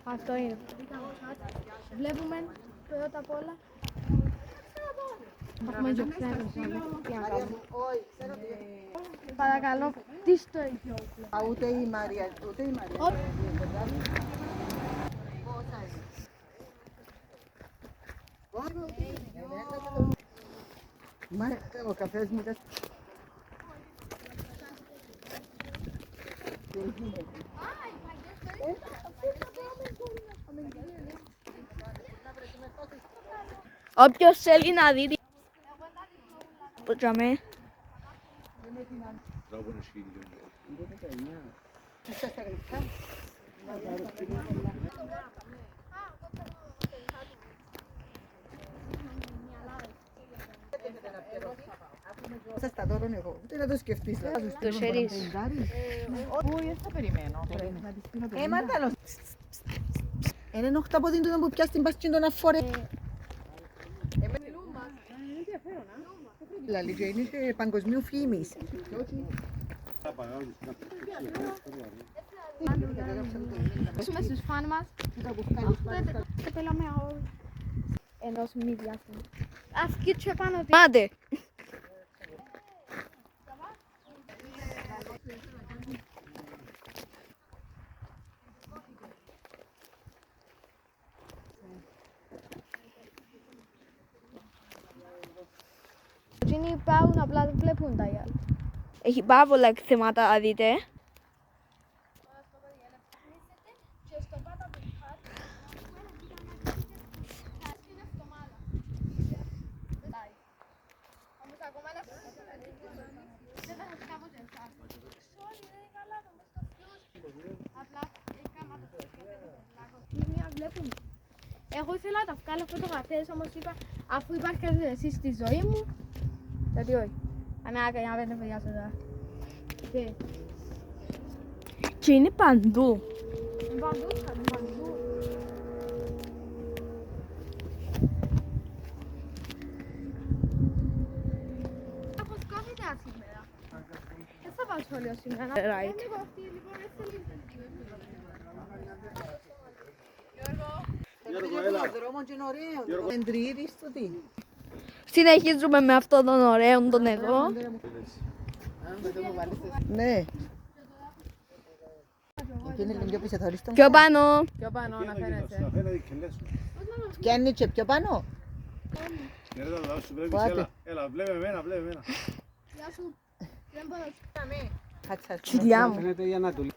Αυτό είναι. Βλέπουμε πρώτα απ' όλα. Έχουμε ζωξέρες. Παρακαλώ, τι στο ίδιο. Ούτε η Μαρία, ούτε η Μαρία. Ο καφές μου δεν... Όποιος θέλει να δει που τσάμε. Σας τα δώρω εγώ, ούτε να το σκεφτείς. Το ξέρεις. Όχι, δεν θα περιμένω. Μάρταλο. Είναι νόχτα από την τούτο που πιάσει την πάση των αφορέ. Λαλή και είναι παγκοσμίου φήμης. Έχουμε στους φαν μας. Πέλαμε όλοι. Ενός μη διάστημα. Αυκίτσου επάνω του. Άντε. Εκείνοι υπάρχουν απλά δεν βλέπουν τα άλλα. Έχει πάρα πολλά θέματα να δείτε. Εγώ ήθελα να τα βγάλω φωτογραφίες, όμως είπα αφού υπάρχετε εσείς στη ζωή μου, γιατί όχι. Ανάκα για να πέντε παιδιά σου τώρα. Και είναι παντού. Είναι παντού, είναι παντού. Έχω σκόφητα σήμερα. Δεν θα πάω σχολείο σήμερα. Right. Συνεχίζουμε με αυτόν τον ωραίο τον εδώ. Ναι. Εκείνη είναι πιο πίσω, θωρείς τον. Πιο πάνω. Πιο πάνω να φαίνεσαι. Πιάνει και πιο πάνω. Έλα, βλέπε εμένα, βλέπε εμένα. Γεια σου. Δεν μπορώ. Κοιλιά μου. Φαίνεται η Ανατολή.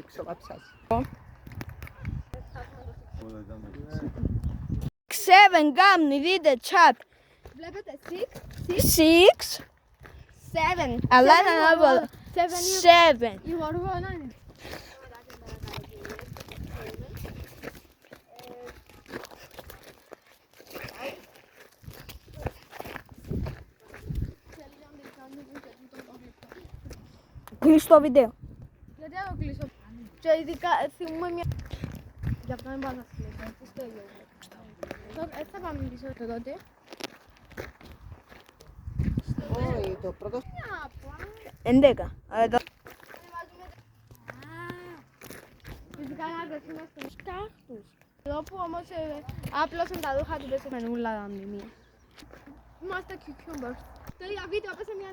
Ξοβάψας. 7 κάμνη, δείτε chat. Βλέπετε 6, 7. Αλλά είναι ανάποδα. 7. Η γοργόνα είναι. Κλείσω το βίντεο. Γιατί να το κλείσω. Και ειδικά θυμούμε μια... Γι' αυτό δεν πάω να κλείσω. Έτσι στο ίδιο. Έτσι θα πάμε πίσω το τότε. Όχι, το πρώτο... 11. Φυσικά να δεχτούμε στους κάχτους. Εδώ που όμως άπλωσαν τα ρούχα του πέσω μενούλα τα μνημεία. Είμαστε cucumbers. Το ίδιο βίντεο πέσε μια...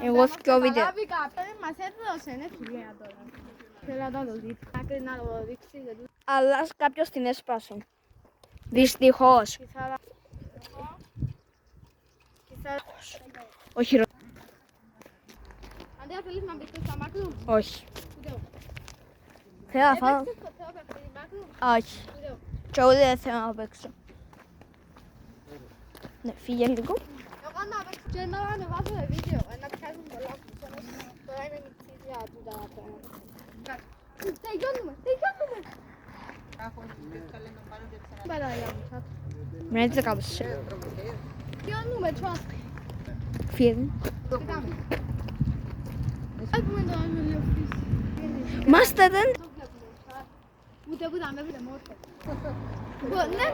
Εγώ σκιο βίντεο. Μας έδωσε, είναι φιλία τώρα. Θέλω να το δείτε. Άκρη να το δείξει. Αλλά κάποιος την έσπασε. Δυστυχώς. Όχι. Αντέα, θέλεις να μπεις στο μάκρου? Όχι. Θέλω να φάω. Όχι. Και εγώ δεν θέλω να παίξω. Ναι, φύγε λίγο. Εγώ να παίξω και να ανεβάσω βίντεο. Να πιάσουν πολλά όμως τώρα είναι μητσίδια του τα πράγματα. Τελειώνουμε. Με έτσι κάπως. Τελειώνουμε, τσουά. Φύγε. Είμαστε δεν. Ούτε που θα με βρείτε μόρτε. Ναι,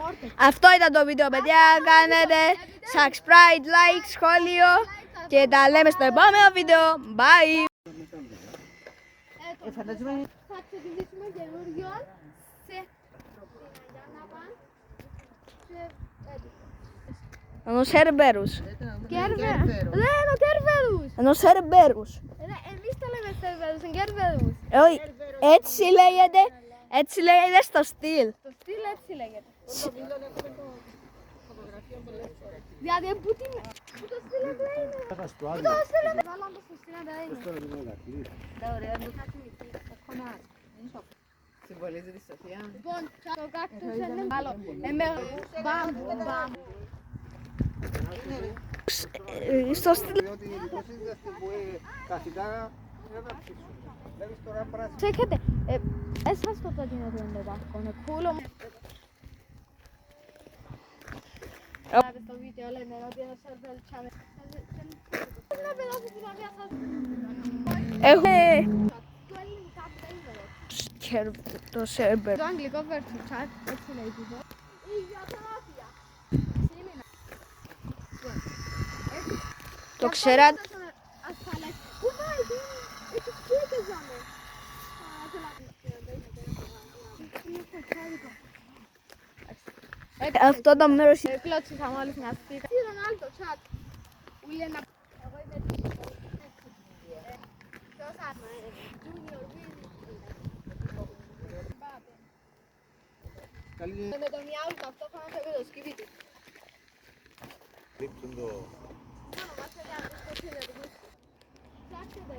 μόρτε. Αυτό ήταν το βίντεο, παιδιά. Κάνετε subscribe, like, σχόλιο και τα λέμε στο επόμενο βίντεο. Bye! Φαντάζομαι Θα ξεκινήσουμε καινούριο σε... Ενός Cerberus. Ενός Cerberus. Εμείς το λέμε Cerberus, είναι Kerberus. Όχι, έτσι λέγεται στο στυλ. Το στυλ έτσι λέγεται. Δηλαδή, πού το στυλ εδώ είναι. Πού το στυλ εδώ είναι. Βάλαμε στο στυλ εδώ είναι. συμβολίζει τη σοφία. Λοιπόν, το κάκτους είναι άλλο. Μπαμπ. Στο στυλ. Διότι το σύνταστη που καθητά δεν θα ψήσουν. Βλέπεις τώρα πράσινο. Čekajte, sad što to dinati onda ovako, ne kulo. To video le ne robię na serwer czamy. Το Cerberus. Το αγγλικό versus chat, έτσι λέει τούτο. Η γεωγραφία. Το ξέρατε. Πού πάει, έχει σπίτι ζάμε. Αυτό το μέρος Κλώτσισα μόλις μια σπίτι. Τι Ρονάλντο, chat. Που είναι να... Εγώ είμαι ποιος άτομα, Junior, Willy. Με τον Ιάου ταυτόχρονα φεύγει το σκύβι του. Λείψουν το... Μόνο μας παιδιά να τους κοτσινεργούς. Ψάξτε το.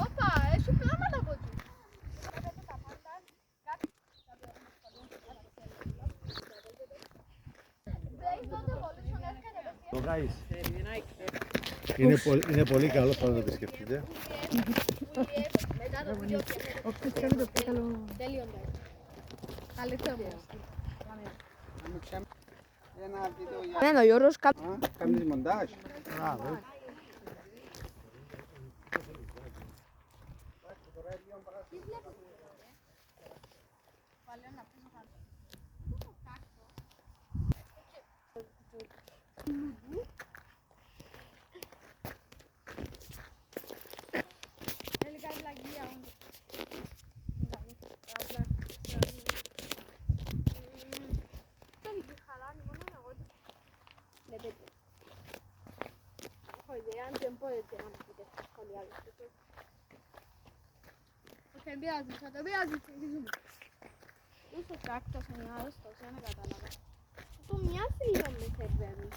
Όπα, έχει πράγματα από εκεί. Το Guys. Είναι πολύ καλό, θα το επισκεφτείτε. Μετά το βίντεο τέλειωνε. Καλύτερο μου. είναι ο Γιώργος Κάνεις μοντάζ. Μπράβο. Δεν πειράζει, θα το πειράζει, συνεχίζουμε. Όσο κάκτος είναι άρρωστος, δεν κατάλαβα. Το μοιάζει λίγο με Cerberus.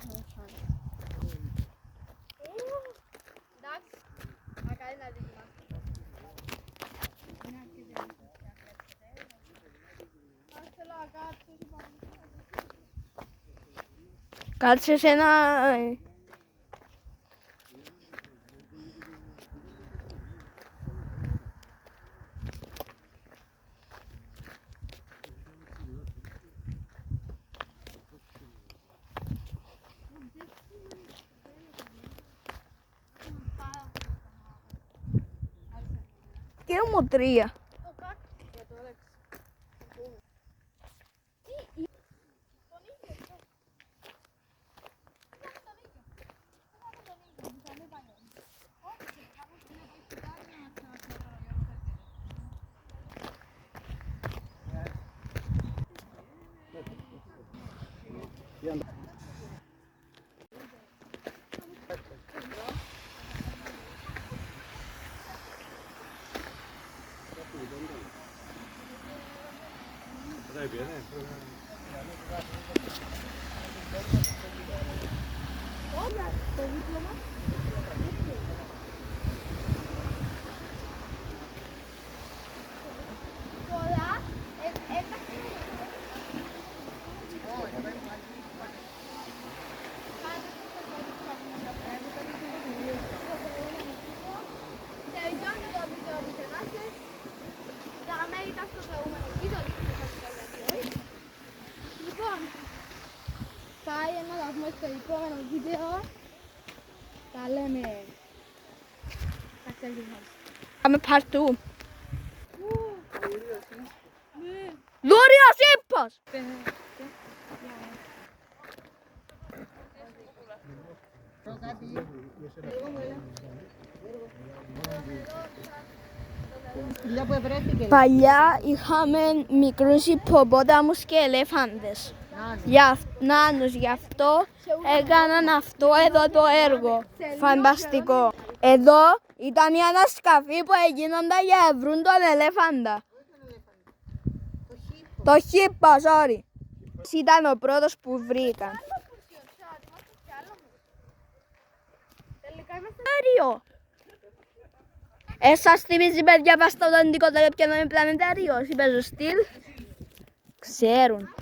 Εντάξει, θα κάνει να δοκιμάσουμε. Θέλω να κάτσω, Κάτσε σε ένα... Και μου 3. το κάκτος για το Rex. Τον ίδιο, αυτό. Dai bene. Πάει ένα βαθμό στο επόμενο βίντεο. Τα λέμε. Τα ξέρετε. Πάμε part 2. ακριβώς. Σκυλιά που ευρέθηκε. Παλιά είχαμε μικρούς υποπόταμους και ελέφαντες. Νάνους, γι' αυτό έκαναν αυτό εδώ το έργο. Φανταστικό. Εδώ ήταν η ανασκαφή που έγινονταν για να βρουν τον ελέφαντα. Το χίπο, sorry. Ήταν ο πρώτος που βρήκαν. Πλανετάριο. Σας θυμίζει παιδιά πας στο δοντικό το και να είναι πλανετάριο. Είπε στο στυλ. Ξέρουν.